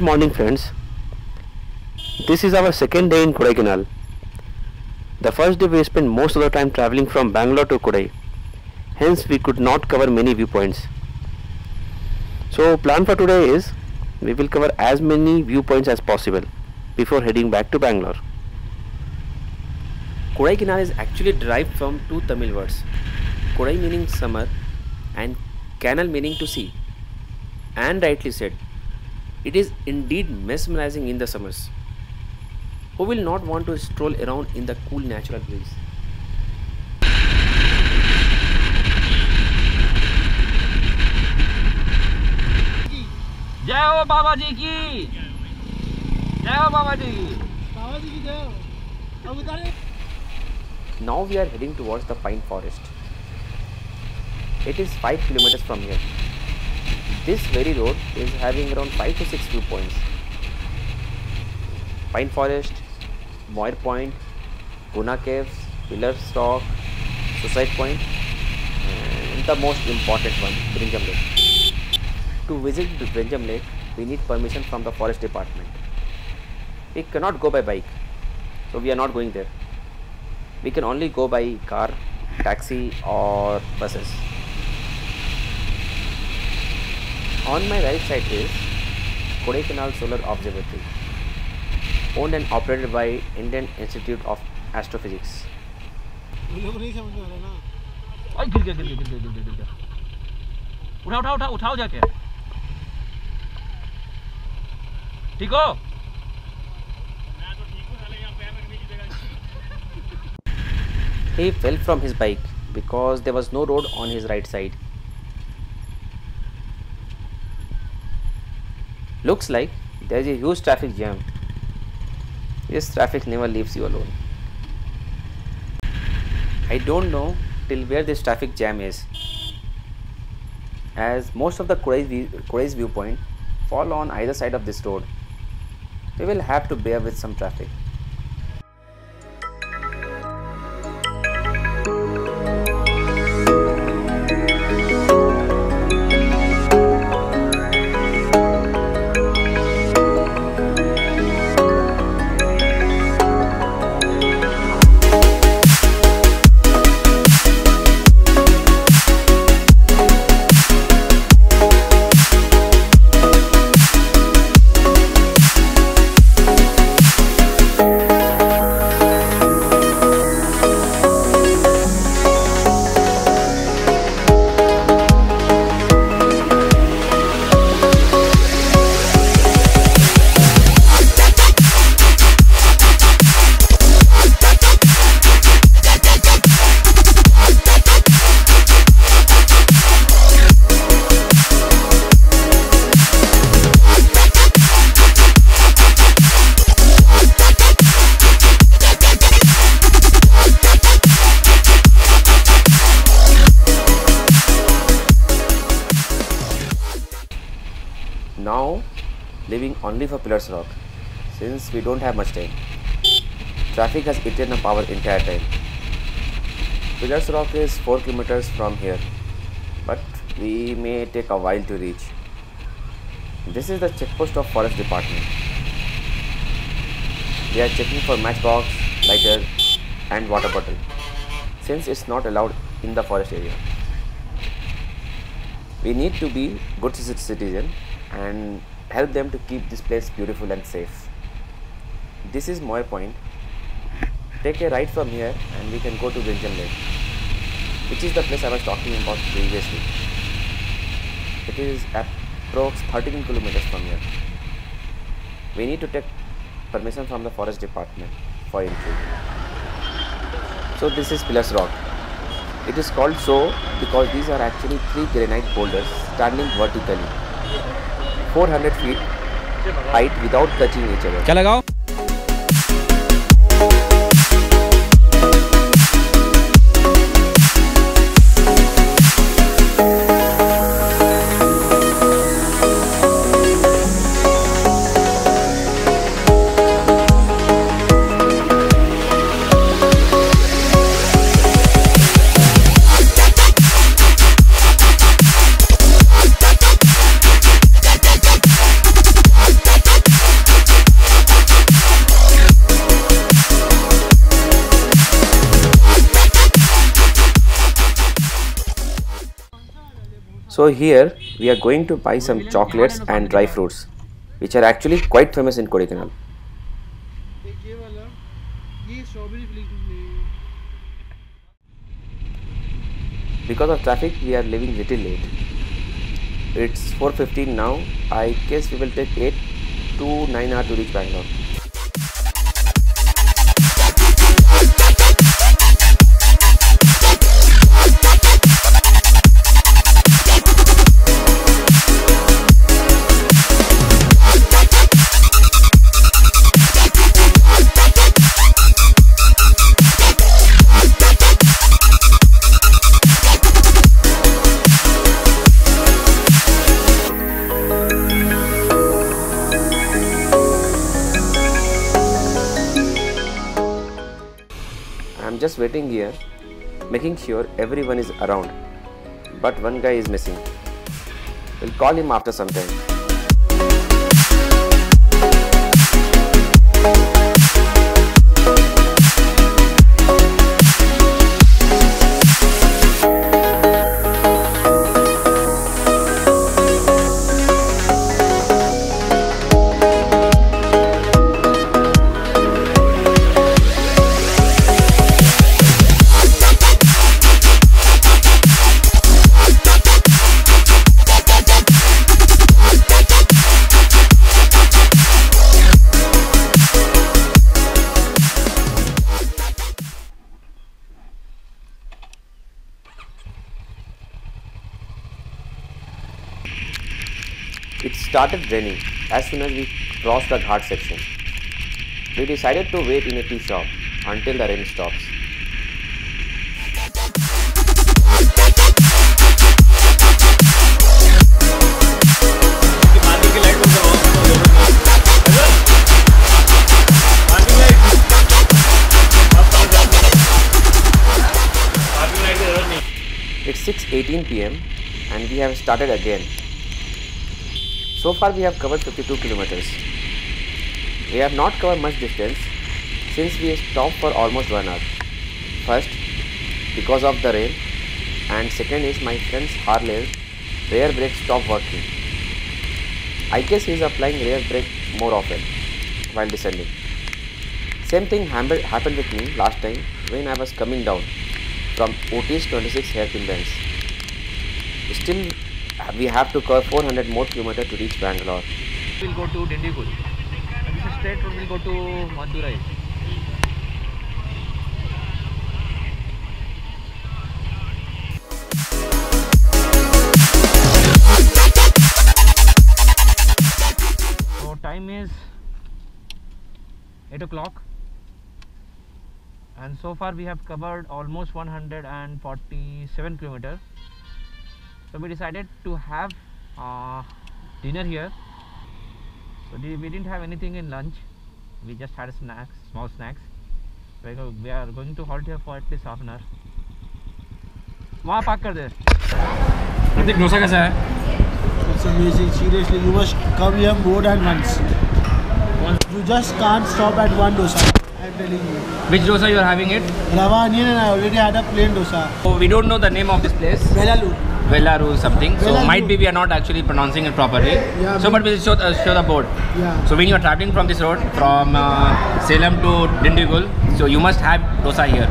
morning friends. This is our second day in Kodaikanal. The first day we spent most of the time traveling from Bangalore to Kodai. Hence we could not cover many viewpoints. So plan for today is we will cover as many viewpoints as possible before heading back to Bangalore. Kodaikanal is actually derived from two Tamil words. Kodai meaning summer and Kanal meaning to sea. And rightly said, it is indeed mesmerizing in the summers. Who will not want to stroll around in the cool natural breeze? जय हो बाबा जी की, जय हो बाबा जी की, बाबा जी की जय हो। अब उतारे। Now we are heading towards the pine forest. It is 5 kilometers from here. This very road is having around 5 to 6 viewpoints. Pine Forest, Moir Point, Guna Caves, Pillars Rock, Suicide Point, and the most important one, Brinjam Lake. To visit Brinjam Lake, we need permission from the forest department. We cannot go by bike, so we are not going there. We can only go by car, taxi or buses. On my right side is Kodaikanal Solar Observatory, owned and operated by Indian Institute of Astrophysics. उठाओ जाके, ठीक हो? He fell from his bike because there was no road on his right side. Looks like there is a huge traffic jam. This traffic never leaves you alone. I don't know till where this traffic jam is, as most of the Kodai's viewpoint fall on either side of this road. We will have to bear with some traffic. Now leaving only for Pillars Rock, since we don't have much time. Traffic has eaten up our entire time. Pillars Rock is 4 kilometers from here, but we may take a while to reach. This is the checkpost of Forest Department. They are checking for matchbox, lighter and water bottle, since it's not allowed in the forest area. We need to be good citizen and help them to keep this place beautiful and safe. This is Moir Point. Take a right from here and we can go to Brinjam Lake, which is the place I was talking about previously. It is approx 13 kilometers from here. We need to take permission from the forest department for entry. So this is Pillars Rock. It is called so because these are actually 3 granite boulders standing vertically, 400 feet height without touching each other. क्या लगाओ? So here we are going to buy some chocolates and dry fruits, which are actually quite famous in Kodaikanal. Because of traffic, we are leaving little late. It's 4:15 now. I guess we will take 8 to 9 hours to reach Bangalore. I'm just waiting here, making sure everyone is around, but one guy is missing. We'll call him after some time. It started raining as soon as we crossed the ghat section. We decided to wait in a tea shop until the rain stops. It's 6:18 p.m. and we have started again. So far we have covered 52 kilometers. We have not covered much distance since we stopped for almost 1 hour. First, because of the rain, and second is my friend's Harley's rear brake stopped working. I guess he is applying rear brake more often while descending. Same thing happened with me last time when I was coming down from OT's 26 hairpin bends. Still, we have to cover 400 more kilometers to reach Bangalore. We'll go to Dindigul. And this is straight road, we'll go to Madurai. So time is 8 o'clock. And so far we have covered almost 147 kilometers. So we decided to have dinner here. So we didn't have anything in lunch. We just had snacks, small snacks. We are going to halt here for at least half an hour. वहाँ park कर दे. प्रतीक डोसा कैसा है? It's amazing. Seriously, you must come here more than once. You just can't stop at one dosa. I'm telling you. Which dosa you are having it? Rava onion, and I already had a plain dosa. So we don't know the name of this place. Vellalu. Vellaru something. So Vellalu. might be we are not actually pronouncing it properly. Yeah, So but we'll show the board. Yeah. So when you are traveling from this road from Salem to Dindigul, so you must have dosa here.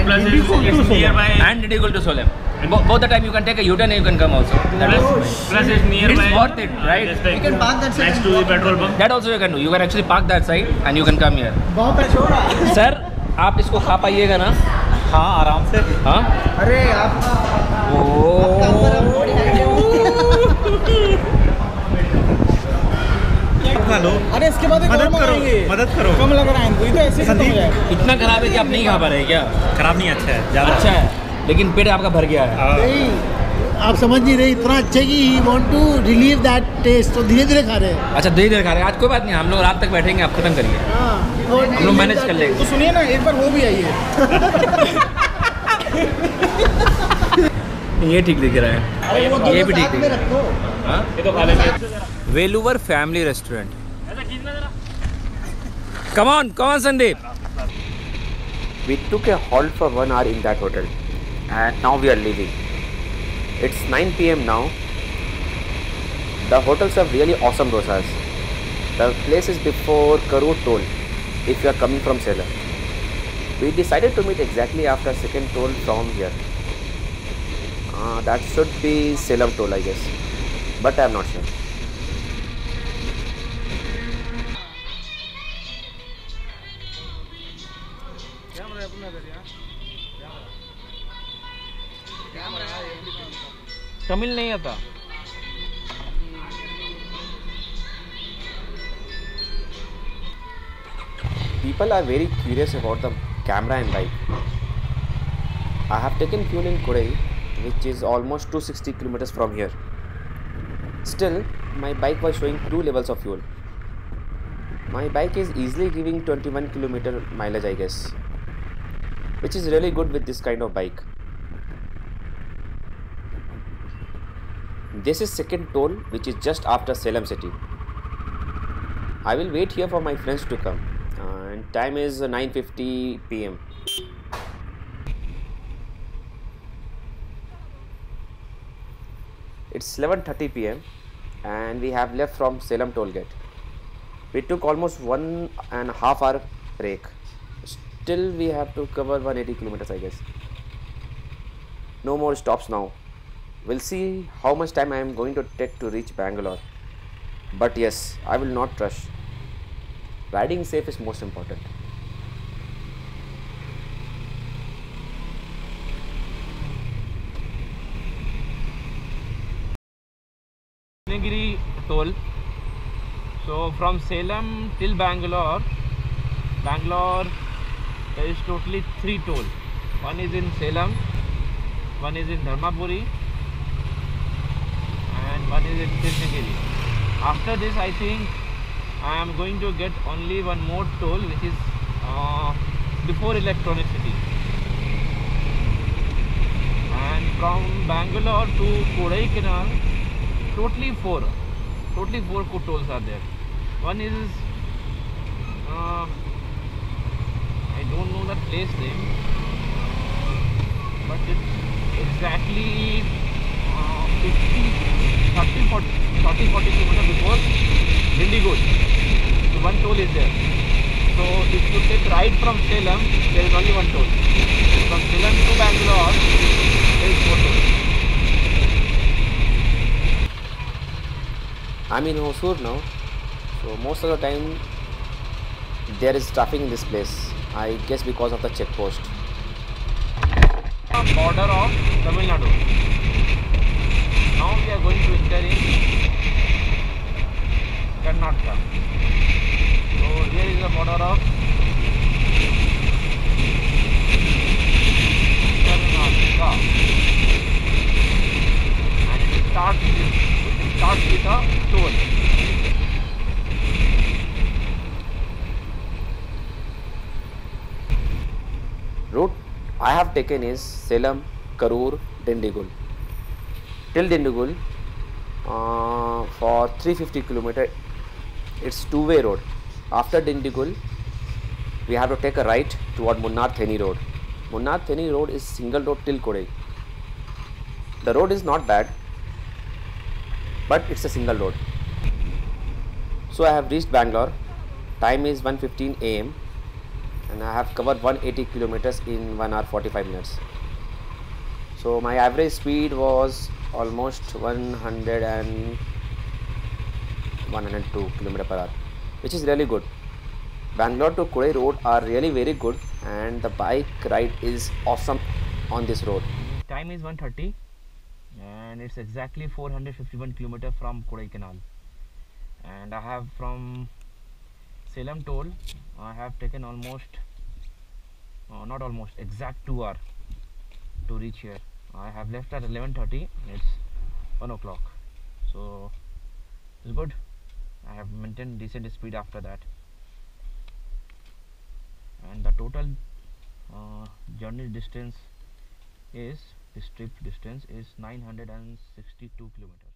Plus it's nearby. And Dindigul to Salem. Both the time you can take a U-turn and you can come also. Plus it's nearby. It's worth it, right? You can park that next to the petrol pump. That also you can do. You can actually park that side and you can come here. Sir, आप इसको खा पाइएगा ना? हाँ आराम से. हाँ? अरे आप खा लो. अरे इसके बाद मदद करो. कम लग रहा है इनको. ये तो ऐसे खत्म हो जाएगा. इतना खराब है कि आप नहीं खा पा रहे क्या? खराब नहीं, अच्छा है. ज़्यादा अच्छा है, लेकिन पेट आपका भर गया है. नहीं, आप समझ नहीं रहे. इतना अच्छा कि he want to relive that taste. तो धीरे धीरे खा रहे हैं. अच्छा धीरे धीरे खा रहे हैं. आज कोई बात नहीं, हम लोग रात तक बैठेंगे, आप खत्म करिए. हम लोग मैनेज कर लेंगे. तो सुनिए ना, एक बार वो भी आइए. ये ठीक दिख रहा है. ये भी ठीक दिख रहा है. हाँ? ये तो खा लेंगे. वेलुवर family restaurant. Come on Sandeep. We took a halt for 1 hour in that hotel and now we are leaving. It's 9 p.m. now. The hotels have really awesome dosas. The place is before Karur toll if you are coming from Salem. We decided to meet exactly after second toll from here. That should be Salem toll, I guess, but I am not sure. Tamil नहीं आता. People are very curious about the camera and bike. I have taken fuel in Kodai, which is almost 260 kilometers from here. Still, my bike was showing 2 levels of fuel. My bike is easily giving 21 kilometer mileage, I guess, which is really good with this kind of bike. This is second toll, which is just after Salem city. I will wait here for my friends to come. And time is 9:50 p.m. It's 11:30 p.m. and we have left from Salem toll gate. We took almost 1.5 hour break. Still we have to cover 180 kilometers, I guess. No more stops now. We'll see how much time I am going to take to reach Bangalore. But yes, I will not rush. Riding safe is most important. Nagiri toll. So from Salem till Bangalore there is totally 3 toll. One is in Salem, one is in Dharmapuri, and one is in Krishnagiri. After this, I think I am going to get only one more toll, which is before Electronic City. And from Bangalore to Kodaikanal, totally four tolls are there. One is I don't know the place name, but it's exactly 40 kilometers before Dindigul. So one toll is there. So if you take right from Salem, there is only one toll. From Salem to Bangalore, there is 4 tolls. I'm in Hosur now, so most of the time there is traffic in this place. I guess because of the check post. Border of Tamil Nadu. Now we are going to enter in Karnataka. So here is the border of Karnataka, and it starts with a toll. Route I have taken is Salem, Karur, Dindigul. Till Dindigul, for 350 kilometers, it's two-way road. After Dindigul, we have to take a right toward Munnar Theni road. Munnar Theni road is single road till Kodai. The road is not bad, but it's a single road. So I have reached Bangalore. Time is 1:15 a.m. and I have covered 180 kilometers in 1 hour 45 minutes. So my average speed was almost 102 km per hour, which is really good. Bangalore to Kodai road are really very good, and the bike ride is awesome on this road. Time is 1:30 and it's exactly 451 km from Kodaikanal. And I have from Salem toll, I have taken exact 2 hours to reach here. I have left at 11:30. It's 1 o'clock. So it's good. I have maintained decent speed after that. And the total journey distance is, this trip distance is 962 kilometers.